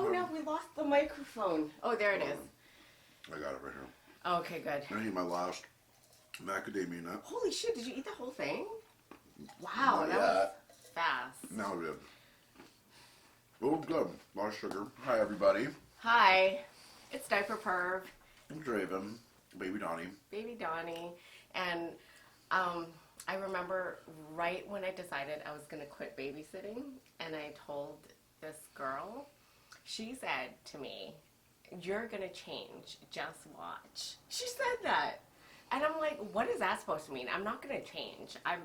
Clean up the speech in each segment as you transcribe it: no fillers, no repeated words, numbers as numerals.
Oh no, we lost the microphone. Oh, there it is. I got it right here. Okay, good. I ate my last macadamia nut. Holy shit, did you eat the whole thing? Wow, Not that was yet. fast. Now it is. Oh, good. A lot of sugar. Hi, everybody. Hi, it's Diaper Perv, I'm Draven, baby Donny. baby Donny, and I remember right when I decided I was going to quit babysitting, and I told this girl, she said to me, "You're going to change, just watch." She said that. And I'm like, what is that supposed to mean? I'm not going to change. I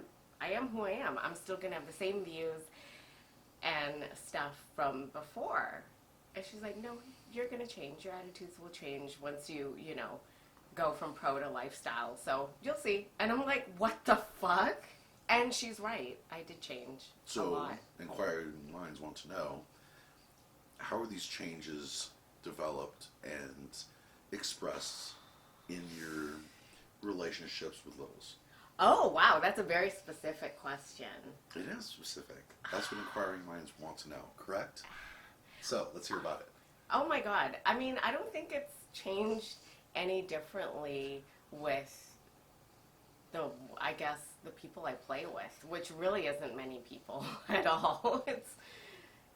am who I am. I'm still going to have the same views and stuff from before. And she's like, no, you're going to change. Your attitudes will change once you go from pro to lifestyle. So you'll see. And I'm like, what the fuck? And she's right. I did change a lot. Inquiring minds want to know, how are these changes developed and expressed in your relationships with littles? Oh, wow. That's a very specific question. It is specific. That's what inquiring minds want to know, correct? So, let's hear about it. Oh my God. I mean, I don't think it's changed any differently with I guess, the people I play with, which really isn't many people at all.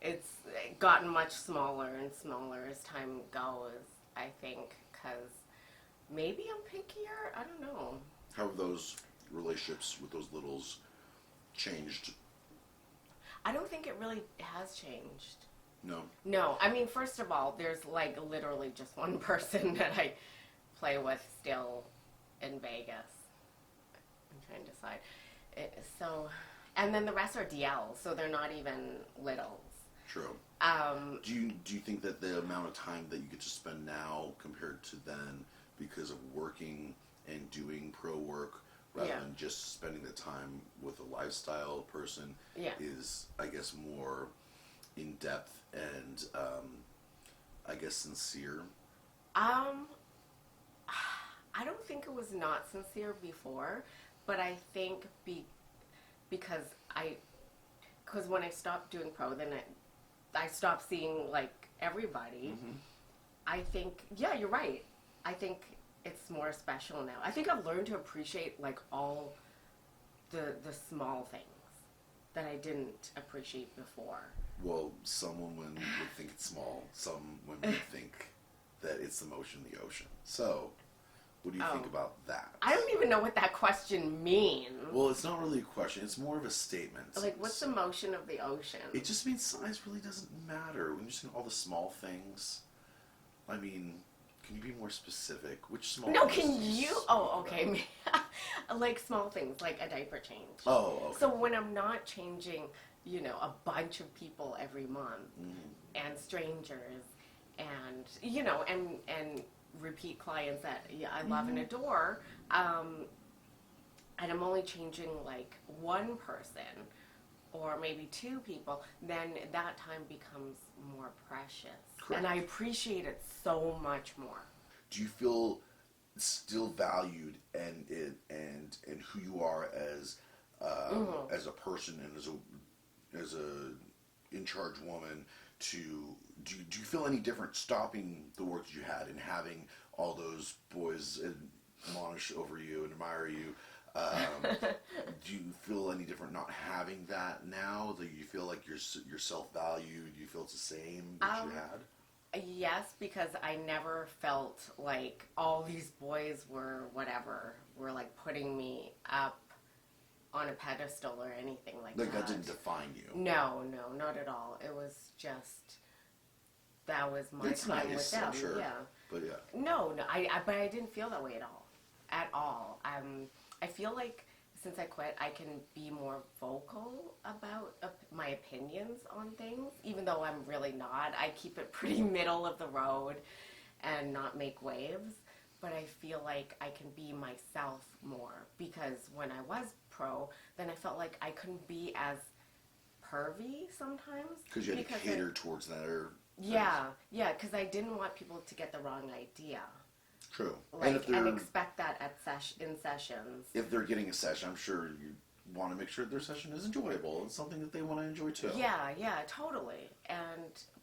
It's gotten much smaller and smaller as time goes, I think, because maybe I'm pickier? I don't know. How have those relationships with those littles changed? I don't think it really has changed. No? No. I mean, first of all, there's like literally just one person that I play with still in Vegas. I'm trying to decide. And then the rest are DLs, so they're not even littles. True. Do you think that the amount of time that you get to spend now compared to then, because of working and doing pro work rather than just spending the time with a lifestyle person, is, I guess, more in depth and I guess sincere? I don't think it was not sincere before, but I think because when I stopped doing pro, then I stopped seeing like everybody. Mm-hmm. I think, yeah, you're right. I think it's more special now. I think I've learned to appreciate like all the small things that I didn't appreciate before. Well, some women would think it's small. Some women would think that it's the motion of the ocean. So, what do you think about that? I don't even know what that question means. Well, it's not really a question. It's more of a statement. Like, what's the motion of the ocean? It just means size really doesn't matter. When you're saying all the small things, I mean, can you be more specific? Which small things? No, can you? Oh, okay. Like small things, like a diaper change. Oh, okay. So when I'm not changing, a bunch of people every month, and strangers, and, and repeat clients that I love and adore, and I'm only changing like one person or maybe two people, then that time becomes more precious. Correct. And I appreciate it so much more. Do you feel still valued and who you are as a person and as a in charge woman? Do you feel any different stopping the work that you had and having all those boys admonish over you and admire you? Do you feel any different not having that now? Do you feel like you're self-valued? Do you feel it's the same that you had? Yes, because I never felt like all these boys were like putting me up on a pedestal or anything like that. Like that didn't define you? No, not at all. It was just, that was my time with them. I'm sure. Yeah. But yeah. No, but I didn't feel that way at all. At all. I feel like since I quit, I can be more vocal about my opinions on things, even though I'm really not. I keep it pretty middle of the road and not make waves. But I feel like I can be myself more, because when I was pro, then I felt like I couldn't be as pervy sometimes. Because you had to cater towards that. Yeah, because I didn't want people to get the wrong idea. True. Like, and expect that in sessions. If they're getting a session, I'm sure want to make sure their session is enjoyable. It's something that they want to enjoy too. Yeah, totally.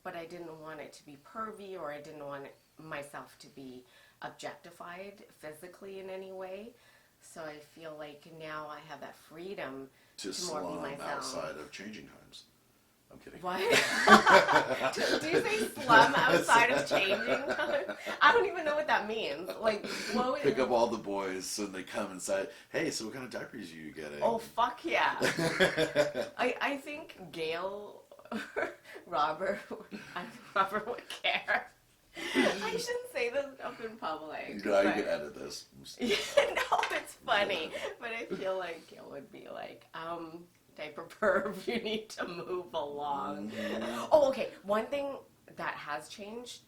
But I didn't want it to be pervy, or I didn't want myself to be objectified physically in any way. So I feel like now I have that freedom To more be slum myself. outside of changing times. I'm kidding. What? Do you say slum outside of changing time? I don't even know what that means. Like, what? Pick up all the boys when they come inside. Hey, so what kind of diapers are you getting? Oh, fuck yeah. I think Gail, Robert would care. I shouldn't say this stuff in public. No, you can edit this. Yeah, no, it's funny. But I feel like Gail would be like, diaper perv, you need to move along. Oh, okay. One thing that has changed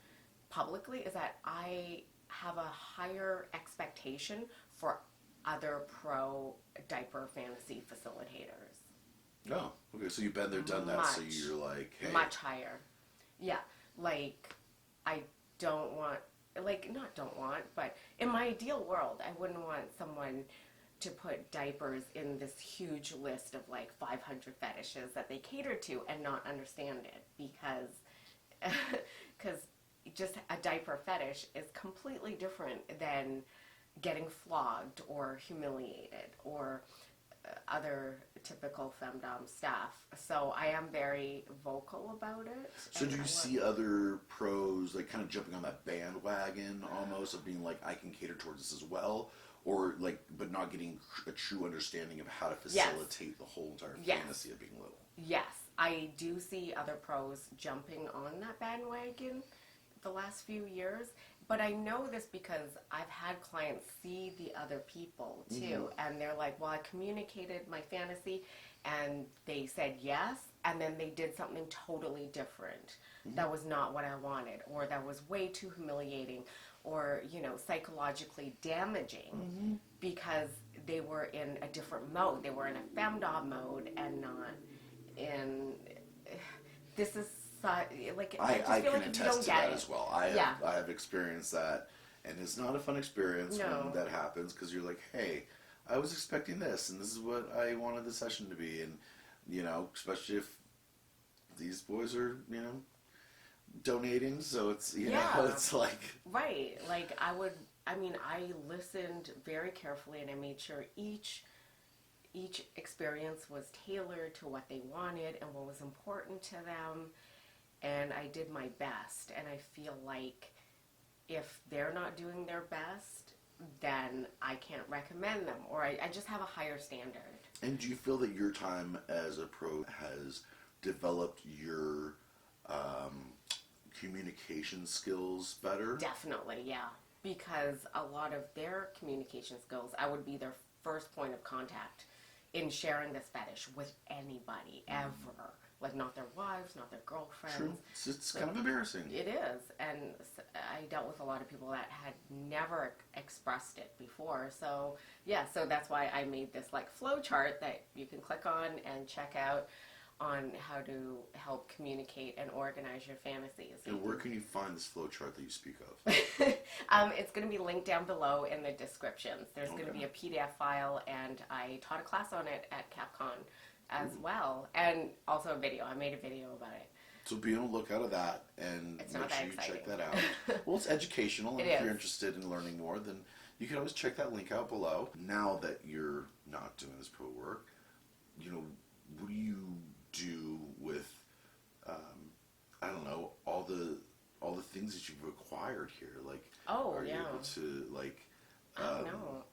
publicly is that I have a higher expectation for other pro diaper fantasy facilitators. Oh, okay. So you've been there, done that. So you're like, hey. Much higher. Yeah. Like, I don't want, like, not don't want, but in my ideal world, I wouldn't want someone to put diapers in this huge list of like 500 fetishes that they cater to and not understand it, because just a diaper fetish is completely different than getting flogged or humiliated or other typical femdom stuff. So I am very vocal about it. So do you see other pros like kind of jumping on that bandwagon almost of being like, I can cater towards this as well? Or like, but not getting a true understanding of how to facilitate the whole entire fantasy of being little? Yes, I do see other pros jumping on that bandwagon the last few years. But I know this because I've had clients see the other people too, and they're like, well, I communicated my fantasy and they said yes, and then they did something totally different that was not what I wanted, or that was way too humiliating, or, you know, psychologically damaging because they were in a different mode. They were in a femdom mode and not in, this is like, I feel can like if you attest don't to get that it. as well. I have experienced that, and it's not a fun experience when that happens, because you're like, hey, I was expecting this, and this is what I wanted the session to be, and, you know, especially if these boys are, you know, donating, so it's, you know, it's like... Right, like I listened very carefully, and I made sure each experience was tailored to what they wanted and what was important to them. And I did my best, and I feel like if they're not doing their best, then I can't recommend them, or I just have a higher standard. And do you feel that your time as a pro has developed your communication skills better? Definitely, yeah. Because a lot of their communication skills, I would be their first point of contact in sharing this fetish with anybody, ever. Like, not their wives, not their girlfriends. True. It's kind of embarrassing. It is. And I dealt with a lot of people that had never expressed it before. So, yeah, so that's why I made this, like, flow chart that you can click on and check out on how to help communicate and organize your fantasies. And where can you find this flow chart that you speak of? It's going to be linked down below in the descriptions. There's going to be a PDF file, and I taught a class on it at CapCon as well, and also a video. I made a video about it. So be on the lookout of that, and make sure you check that out. Well, it's educational, and if you're interested in learning more, then you can always check that link out below. Now that you're not doing this pro work, you know, what do you do with, I don't know, all the things that you've acquired here? Like, are you able to, like, I don't know.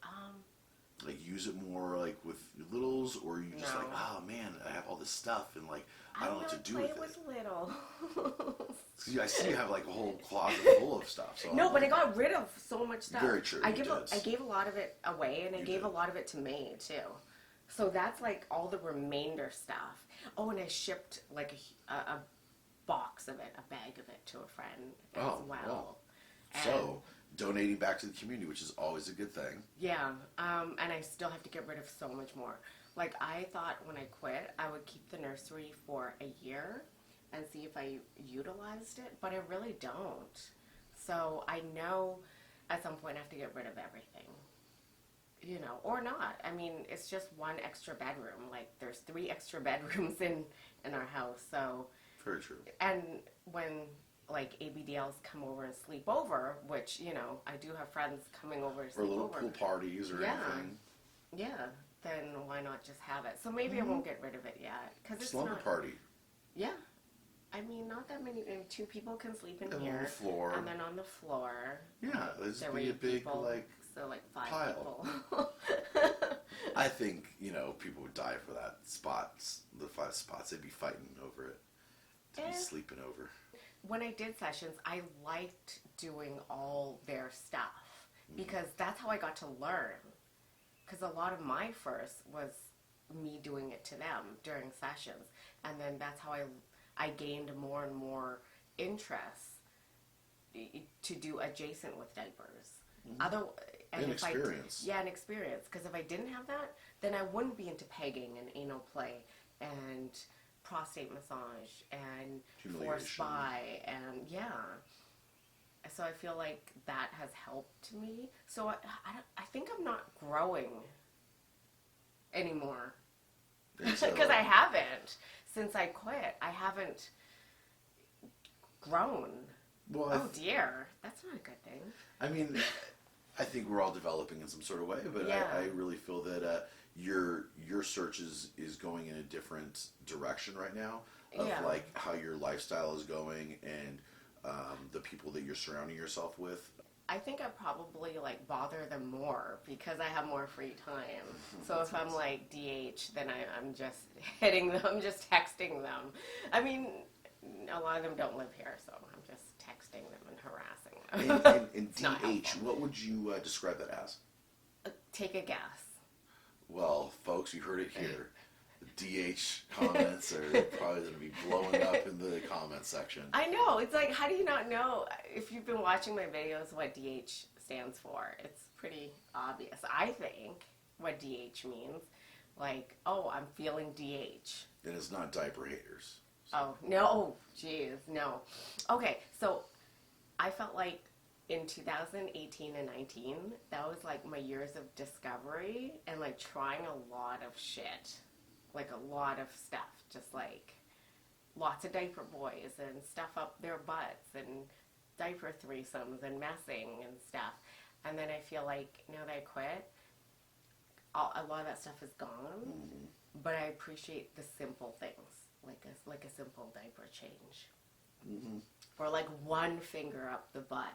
Like, use it more, like, with your littles, or are you just like, oh, man, I have all this stuff, and, like, I don't know what to do with it. I play with littles. See, I see you have, like, a whole closet full of stuff. So no, but I got rid of so much stuff. Very true. I gave a lot of it away, and I gave a lot of it to May, too. So that's, like, all the remainder stuff. Oh, and I shipped, like, a box of it, a bag of it to a friend as well. So, donating back to the community, which is always a good thing. Yeah, and I still have to get rid of so much more. Like, I thought when I quit, I would keep the nursery for a year and see if I utilized it, but I really don't. So I know at some point I have to get rid of everything. you know, or not. I mean, it's just one extra bedroom. Like, there's 3 extra bedrooms in our house. So, Very true. and when like ABDLs come over and sleep over, which, you know, I do have friends coming over to Or sleep little over. pool parties or anything. Yeah, then why not just have it? So maybe I won't get rid of it yet, because it's Slumber not. party. Yeah, I mean, not that many. 2 people can sleep in And here, on the floor. and then on the floor. Yeah, there's be 3 a big people, like. so like 5 pile. people. I think, you know, people would die for that spots. The 5 spots, they'd be fighting over it. To be sleeping over. When I did sessions, I liked doing all their stuff because that's how I got to learn. Because a lot of my first was me doing it to them during sessions, and then that's how I gained more and more interest to do adjacent with diapers. And experience. An experience. Because if I didn't have that, then I wouldn't be into pegging and anal play and prostate massage and force by and so I feel like that has helped me. So I think I'm not growing anymore because I haven't since I quit. I haven't grown. Well, Dear, that's not a good thing. I mean, I think we're all developing in some sort of way, but Yeah. I really feel that your search is going in a different direction right now of like how your lifestyle is going and the people that you're surrounding yourself with. I think I probably like bother them more because I have more free time. So if I'm like DH, then I'm just hitting them, I'm just texting them. I mean, a lot of them don't live here, so I'm just texting them and harassing them. And DH, what would you describe that as? Take a guess. Well, folks, you heard it here. The DH comments are probably going to be blowing up in the comment section. I know. It's like, how do you not know if you've been watching my videos what DH stands for? It's pretty obvious. I think what DH means. Like, oh, I'm feeling DH. And it's not diaper haters. Oh, no. Jeez, no. Okay, so I felt like in 2018 and 19, that was like my years of discovery and like trying a lot of shit. Like a lot of stuff. Just like lots of diaper boys and stuff up their butts and diaper threesomes and messing and stuff. And then I feel like now that I quit, a lot of that stuff is gone. Mm-hmm. But I appreciate the simple things. Like a simple diaper change. Mm-hmm. Or like one finger up the butt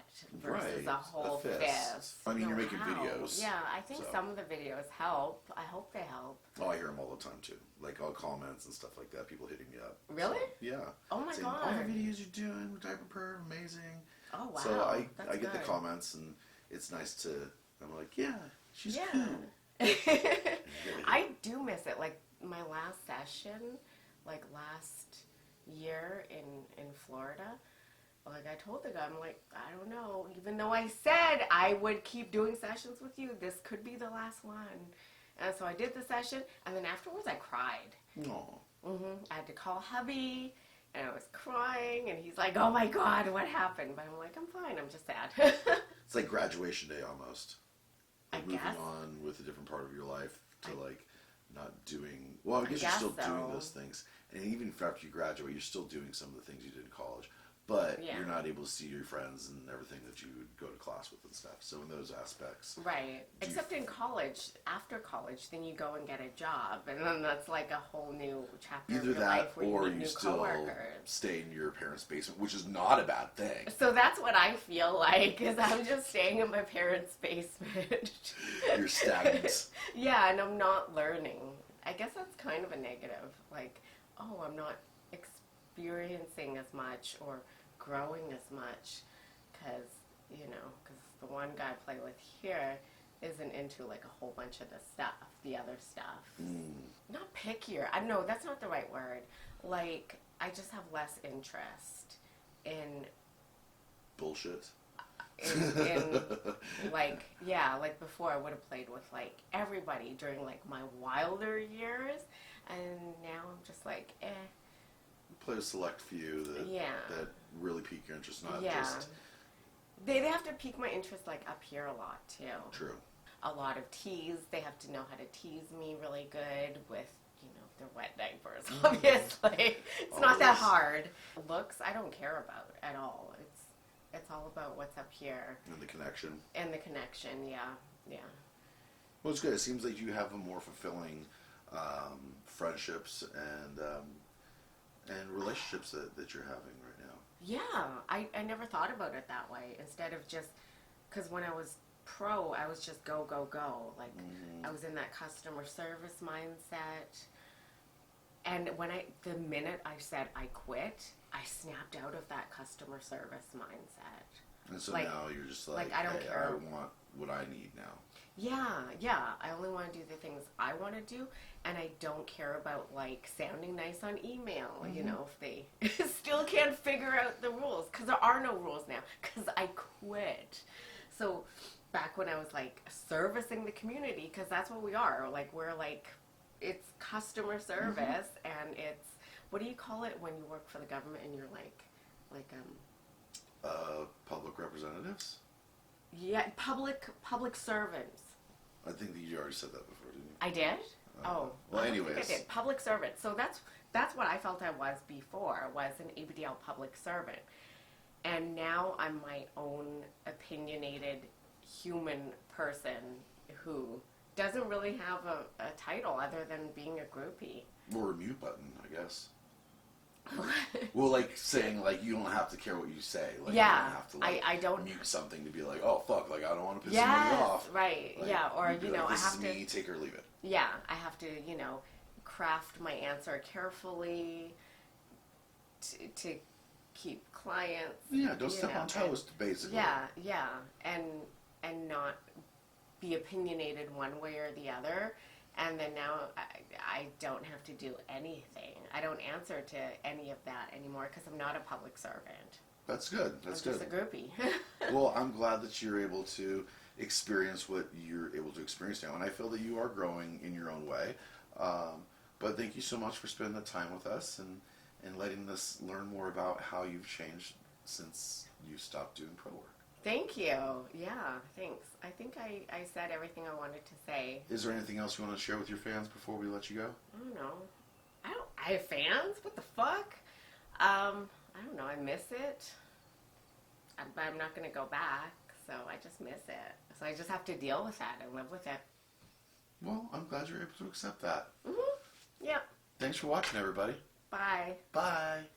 versus a whole fist. I mean, you're making videos. Yeah, I think some of the videos help. I hope they help. Oh, I hear them all the time too. Like all comments and stuff like that. People hitting me up. Really? So, yeah. Oh my god. All the videos you're doing with Diaper Perv, amazing. Oh wow. So I get good. the comments and it's nice to. I'm like, yeah, she's cool. I do miss it. Like my last session, like last year in Florida. Like I told the guy, I'm like, I don't know. Even though I said I would keep doing sessions with you, this could be the last one. And so I did the session, and then afterwards I cried. Aww. I had to call hubby, and I was crying, and he's like, oh my god, what happened? But I'm like, I'm fine, I'm just sad. It's like graduation day almost. Like I guess. Moving on with a different part of your life to like not doing. Well, I guess you're still doing those things, and even after you graduate, you're still doing some of the things you did in college. But you're not able to see your friends and everything that you would go to class with and stuff. So in those aspects. Right. Except in college, after college, then you go and get a job. And then that's like a whole new chapter of your life where or you meet new still coworkers. stay in your parents' basement, which is not a bad thing. So that's what I feel like, is I'm just staying in my parents' basement. You're stagnant. Yeah, and I'm not learning. I guess that's kind of a negative. Like, oh, I'm not experiencing as much or growing as much because the one guy I play with here isn't into like a whole bunch of the other stuff. Not pickier. I know that's not the right word. Like, I just have less interest in bullshit. in like before I would have played with like everybody during like my wilder years, and now I'm just like Play a select few that really pique your interest, not just. They have to pique my interest like up here a lot too. True. a lot of tease. They have to know how to tease me really good with, their wet diapers, obviously. It's not that hard. Looks, I don't care about at all. It's all about what's up here. And the connection. Yeah. Well, it's good. It seems like you have a more fulfilling friendships and relationships that you're having right now. Yeah, I never thought about it that way. Instead of just, because when I was pro, I was just go. Like, I was in that customer service mindset. And the minute I said I quit, I snapped out of that customer service mindset. And so now you're just like I don't care. I want what I need now. Yeah. I only want to do the things I want to do, and I don't care about, like, sounding nice on email, if they still can't figure out the rules, because there are no rules now, because I quit. So back when I was, like, servicing the community, because that's what we are, like, we're, like, it's customer service, and it's, what do you call it when you work for the government and you're, Public representatives? Yeah, public servants. I think that you already said that before, didn't you? I did? Well, I anyways. think I did. Public servant. So that's what I felt I was before, was an ABDL public servant. And now I'm my own opinionated human person who doesn't really have a title other than being a groupie. Or a mute button, I guess. Well, like saying, like, you don't have to care what you say. Like, yeah, you don't have to, like, I don't mute something to be like, oh, fuck, like, I don't want to piss somebody off. Right, like, yeah, or, like, I this have is to... me, take it or leave it. Yeah, I have to, craft my answer carefully to keep clients. Yeah, don't step on toes, basically. Yeah, and not be opinionated one way or the other. And then now I don't have to do anything. I don't answer to any of that anymore because I'm not a public servant. That's good. I'm just a groupie. Well, I'm glad that you're able to experience what you're able to experience now. And I feel that you are growing in your own way. But thank you so much for spending the time with us and letting us learn more about how you've changed since you stopped doing pro work. Thank you. Yeah, thanks. I think I said everything I wanted to say. Is there anything else you want to share with your fans before we let you go? I don't know. I have fans? What the fuck? I don't know. I miss it. But I'm not going to go back, so I just miss it. So I just have to deal with that and live with it. Well, I'm glad you're able to accept that. Yeah. Thanks for watching, everybody. Bye. Bye.